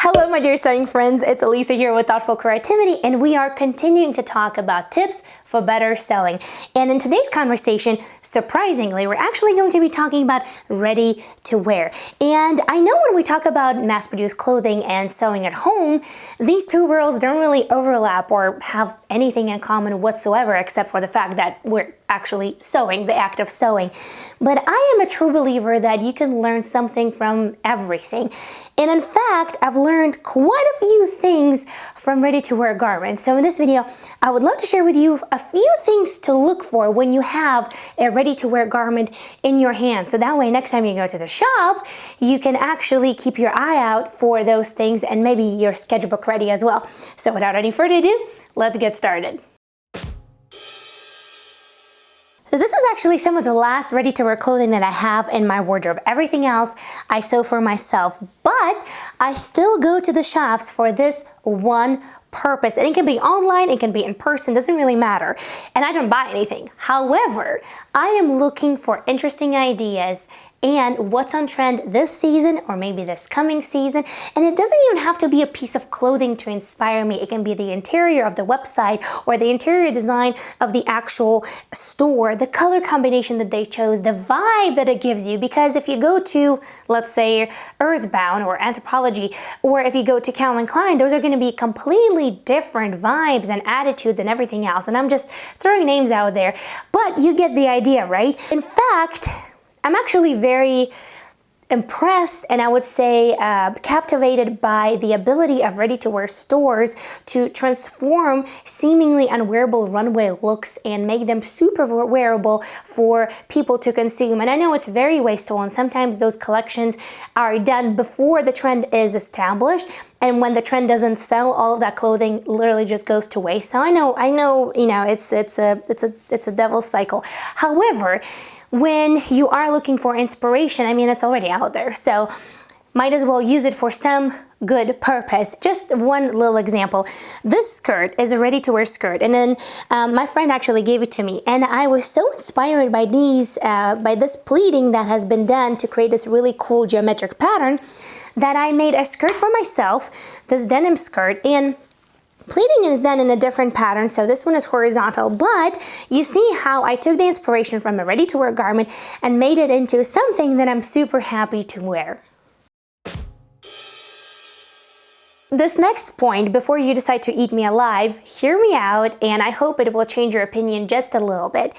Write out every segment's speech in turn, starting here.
Hello my dear sewing friends, it's Elisa here with Thoughtful Creativity, and we are continuing to talk about tips for better sewing. And in today's conversation, surprisingly, we're actually going to be talking about ready to wear. And I know when we talk about mass-produced clothing and sewing at home, these two worlds don't really overlap or have anything in common whatsoever except for the fact that we're actually sewing, the act of sewing. But I am a true believer that you can learn something from everything. And in fact, I've learned quite a few things from ready-to-wear garments. So in this video, I would love to share with you a few things to look for when you have a ready-to-wear garment in your hand. So that way, next time you go to the shop, you can actually keep your eye out for those things and maybe your sketchbook ready as well. So without any further ado, let's get started. So this is actually some of the last ready-to-wear clothing that I have in my wardrobe. Everything else I sew for myself, but I still go to the shops for this one purpose. And it can be online, it can be in person, doesn't really matter. And I don't buy anything. However, I am looking for interesting ideas and what's on trend this season or maybe this coming season. And it doesn't even have to be a piece of clothing to inspire me. It can be the interior of the website or the interior design of the actual store, the color combination that they chose, the vibe that it gives you. Because if you go to, let's say, Earthbound or Anthropologie, or if you go to Calvin Klein, those are going to be completely different vibes and attitudes and everything else. And I'm just throwing names out there, but you get the idea, right? In fact, I'm actually very impressed and I would say captivated by the ability of ready-to-wear stores to transform seemingly unwearable runway looks and make them super wearable for people to consume. And I know it's very wasteful, and sometimes those collections are done before the trend is established, and when the trend doesn't sell, all of that clothing literally just goes to waste. So I know, it's a devil's cycle. However, when you are looking for inspiration, I mean, it's already out there. So might as well use it for some good purpose. Just one little example. This skirt is a ready-to-wear skirt, and then my friend actually gave it to me, and I was so inspired by this pleating that has been done to create this really cool geometric pattern that I made a skirt for myself, this denim skirt, and pleating is done in a different pattern, so this one is horizontal, but you see how I took the inspiration from a ready-to-wear garment and made it into something that I'm super happy to wear. This next point, before you decide to eat me alive, hear me out, and I hope it will change your opinion just a little bit.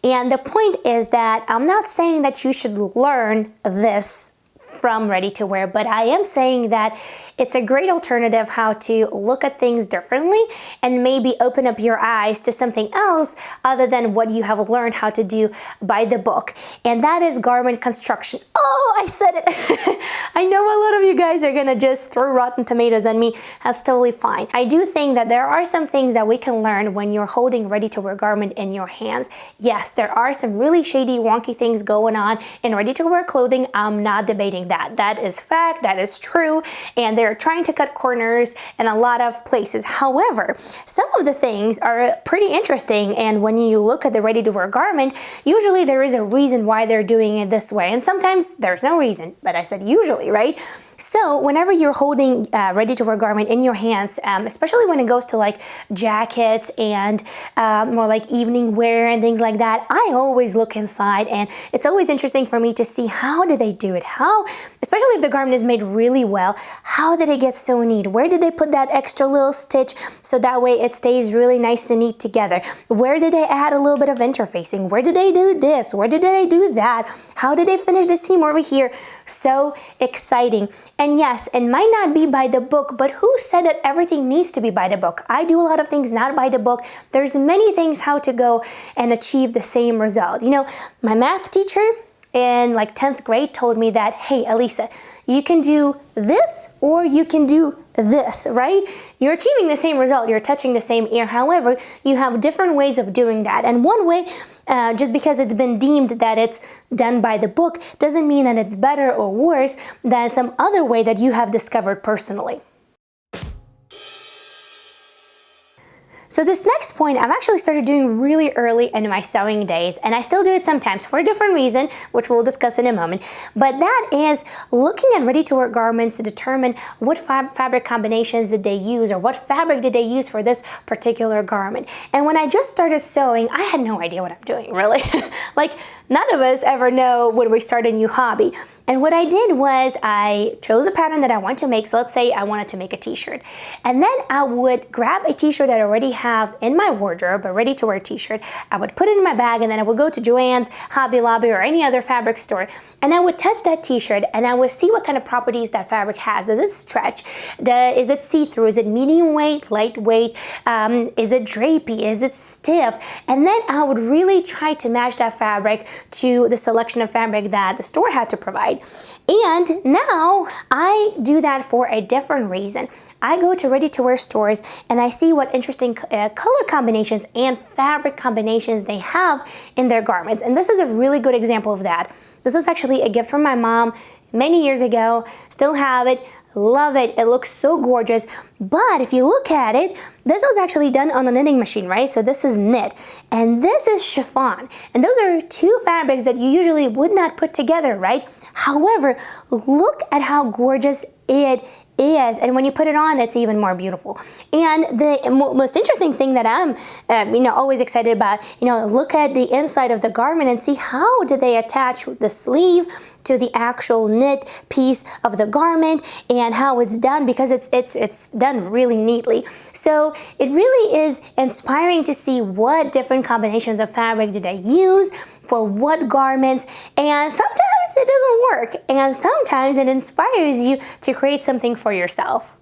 And the point is that I'm not saying that you should learn this from ready-to-wear, but I am saying that it's a great alternative how to look at things differently and maybe open up your eyes to something else other than what you have learned how to do by the book, and that is garment construction. Oh, I said it. I know a lot of you guys are gonna just throw rotten tomatoes at me. That's totally fine. I do think that there are some things that we can learn when you're holding ready-to-wear garment in your hands. Yes, there are some really shady, wonky things going on in ready-to-wear clothing. I'm not debating that. That is fact, that is true, and they're trying to cut corners in a lot of places. However, some of the things are pretty interesting, and when you look at the ready-to-wear garment, usually there is a reason why they're doing it this way, and sometimes there's no reason, but I said usually, right? So whenever you're holding ready-to-wear garment in your hands, especially when it goes to like jackets and more like evening wear and things like that, I always look inside, and it's always interesting for me to see how did they do it, especially if the garment is made really well, how did it get so neat? Where did they put that extra little stitch so that way it stays really nice and neat together? Where did they add a little bit of interfacing? Where did they do this? Where did they do that? How did they finish the seam over here? So exciting. And yes, it might not be by the book, but who said that everything needs to be by the book? I do a lot of things not by the book. There's many things how to go and achieve the same result. You know, my math teacher in like 10th grade told me that, hey, Elisa, you can do this or you can do this, right? You're achieving the same result, you're touching the same ear. However, you have different ways of doing that. And one way, just because it's been deemed that it's done by the book, doesn't mean that it's better or worse than some other way that you have discovered personally. So this next point I've actually started doing really early in my sewing days, and I still do it sometimes for a different reason, which we'll discuss in a moment. But that is looking at ready-to-wear garments to determine what fabric combinations did they use, or what fabric did they use for this particular garment. And when I just started sewing, I had no idea what I'm doing, really. Like, none of us ever know when we start a new hobby. And what I did was I chose a pattern that I want to make. So let's say I wanted to make a t-shirt. And then I would grab a t-shirt that I already have in my wardrobe, a ready-to-wear t-shirt. I would put it in my bag, and then I would go to Joann's, Hobby Lobby, or any other fabric store. And I would touch that t-shirt, and I would see what kind of properties that fabric has. Does it stretch? Is it see-through? Is it medium weight, lightweight? Is it drapey? Is it stiff? And then I would really try to match that fabric to the selection of fabric that the store had to provide. And now I do that for a different reason. I go to ready-to-wear stores and I see what interesting color combinations and fabric combinations they have in their garments. And this is a really good example of that. This was actually a gift from my mom many years ago. Still have it. Love it. It looks so gorgeous. But if you look at it, this was actually done on a knitting machine, right? So this is knit and this is chiffon. And those are two fabrics that you usually would not put together, right? However, look at how gorgeous it is, and when you put it on, it's even more beautiful. And the most interesting thing that I'm always excited about, look at the inside of the garment and see how did they attach the sleeve to the actual knit piece of the garment and how it's done, because it's done really neatly. So it really is inspiring to see what different combinations of fabric did they use for what garments, and sometimes it doesn't work, and sometimes it inspires you to create something for yourself.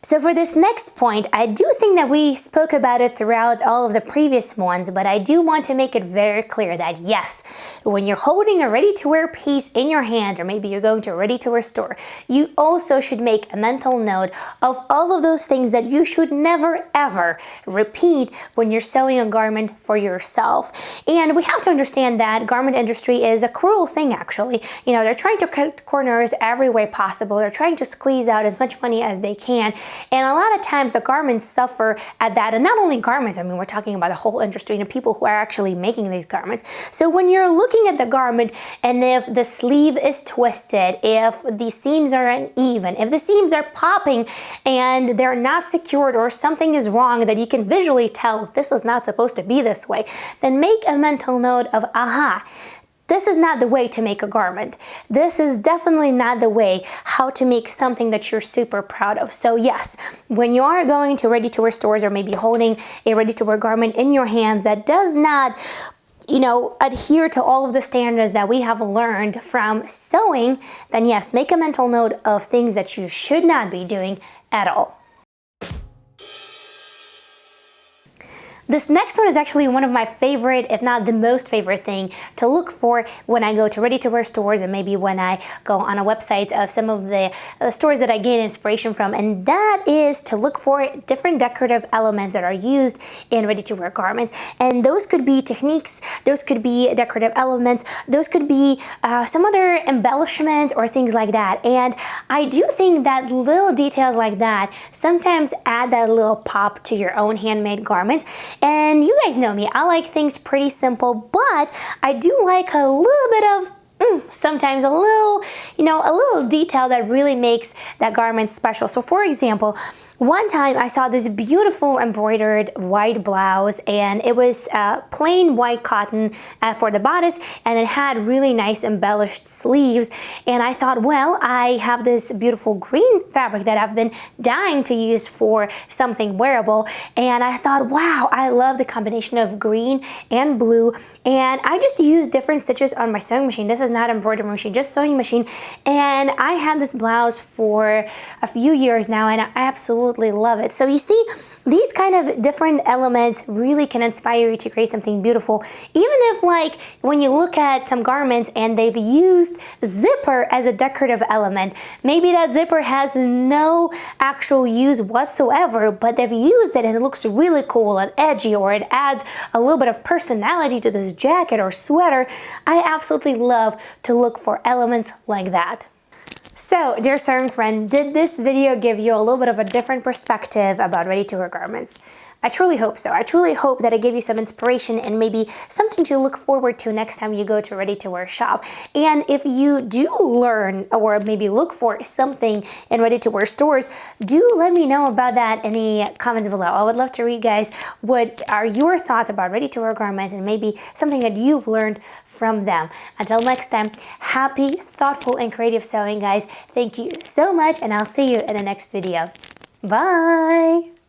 So for this next point, I do think that we spoke about it throughout all of the previous ones, but I do want to make it very clear that yes, when you're holding a ready-to-wear piece in your hand, or maybe you're going to a ready-to-wear store, you also should make a mental note of all of those things that you should never ever repeat when you're sewing a garment for yourself. And we have to understand that garment industry is a cruel thing, actually. They're trying to cut corners every way possible. They're trying to squeeze out as much money as they can. And a lot of times the garments suffer at that. And not only garments, we're talking about the whole industry and the people who are actually making these garments. So when you're looking at the garment, and if the sleeve is twisted, if the seams are uneven, if the seams are popping and they're not secured, or something is wrong that you can visually tell this is not supposed to be this way, then make a mental note of, this is not the way to make a garment. This is definitely not the way how to make something that you're super proud of. So yes, when you are going to ready-to-wear stores, or maybe holding a ready-to-wear garment in your hands that does not adhere to all of the standards that we have learned from sewing, then yes, make a mental note of things that you should not be doing at all. This next one is actually one of my favorite, if not the most favorite thing to look for when I go to ready-to-wear stores, or maybe when I go on a website of some of the stores that I gain inspiration from, and that is to look for different decorative elements that are used in ready-to-wear garments. And those could be techniques, those could be decorative elements, those could be some other embellishments or things like that. And I do think that little details like that sometimes add that little pop to your own handmade garments. And you guys know me, I like things pretty simple, but I do like a little bit of sometimes a little detail that really makes that garment special. So for example, one time I saw this beautiful embroidered white blouse, and it was plain white cotton for the bodice, and it had really nice embellished sleeves. And I thought, well, I have this beautiful green fabric that I've been dying to use for something wearable, and I thought, wow, I love the combination of green and blue. And I just used different stitches on my sewing machine. This is not embroidery machine, just sewing machine. And I had this blouse for a few years now, and I absolutely love it. So you see, these kind of different elements really can inspire you to create something beautiful. Even if, like, when you look at some garments and they've used zipper as a decorative element, maybe that zipper has no actual use whatsoever, but they've used it and it looks really cool and edgy, or it adds a little bit of personality to this jacket or sweater. I absolutely love to look for elements like that. So, dear sewing friend, did this video give you a little bit of a different perspective about ready-to-wear garments? I truly hope so. I truly hope that it gave you some inspiration and maybe something to look forward to next time you go to a ready-to-wear shop. And if you do learn or maybe look for something in ready-to-wear stores, do let me know about that in the comments below. I would love to read, guys, what are your thoughts about ready-to-wear garments and maybe something that you've learned from them. Until next time, happy, thoughtful, and creative sewing, guys. Thank you so much, and I'll see you in the next video. Bye!